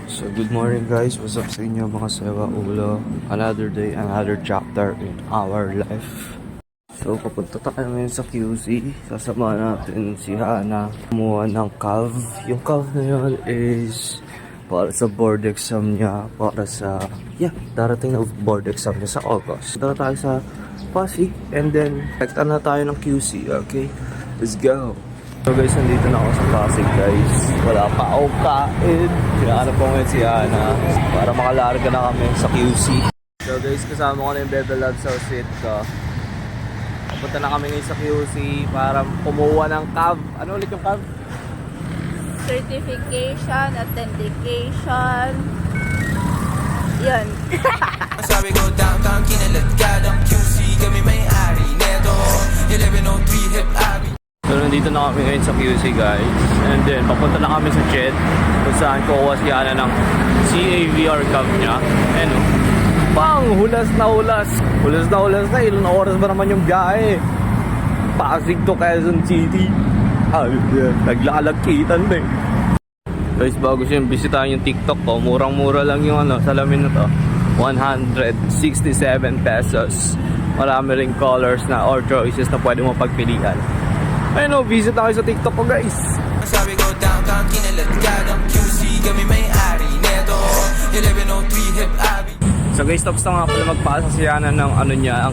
So good morning guys, what's up sa inyo mga sewa ulo? Another day, another chapter in our life. So papunta tayo ngayon sa QC. Sasama natin si Hana kumuha ng CAV. Yung CAV na yun is para sa board exam niya, para sa darating na board exam niya sa August. Punta tayo sa Pasig and then rekta na tayo ng QC, okay? Let's go! So guys, nandito na ako sa Pasig guys. Wala pa akong kain. Kinahanap ko ngayon si Hana para makalarga na kami sa QC. So guys, kasama ko na yung Bebe Love sa seat ko. Papunta na kami ngayon sa QC para kumuha ng CAV. Ano ulit yung CAV? Certification, authentication. Yan. Sabi ko downtown, kinalat ka ng QC. Kami may-ari neto 1103 Hip Abi. So nandito na kami ngayon sa QC guys. And then papunta na kami sa JED kung saan kukuha si Hana ng CAVR CAV niya. And bang! Hulas na hulas! Hulas na hulas na! Ilang oras ba naman yung biyahe? Pasig to Quezon City. Naglalagkitan na eh. Guys, bago siya bisitahin yung TikTok ko, murang-mura lang yung salamin na to. 167 pesos. Marami ring colors na or choices na pwede mo pagpilian. Ayun o, visit na kayo sa TikTok ko guys. Sabi ko downtown, kinalat ka ng QC. Kami may-ari neto 1103 Hip Abi. So guys, tapos na nga pala magpasa si Hana ng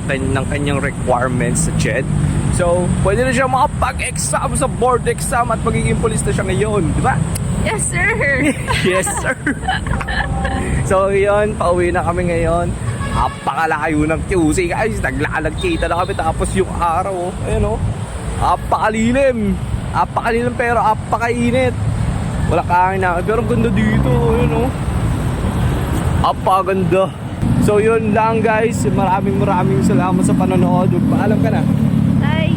ng kanyang requirements sa JED. So, pwede na siya makapag-exam sa board exam at magiging police na siya ngayon, di ba? Yes, sir! Yes, sir! So, yun, pauwi na kami ngayon. Napakalayo ng QC, guys. Naglalagkita na kami tapos yung araw, ayun o. Napakalilim. Napakalilim pero napakainit. Wala kain na. Pero ang ganda dito, ayun o. Napakaganda. So, yun lang, guys. Maraming salamat sa panonood. Paalam ka na. Hi!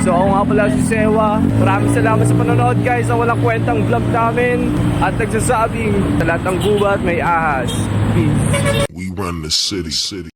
So ako nga pala si Sewa. Maraming salamat sa panonood guys sa walang kwentang vlog namin. At nagsasabing sa lahat ng gubat may ahas. Peace. We run the city.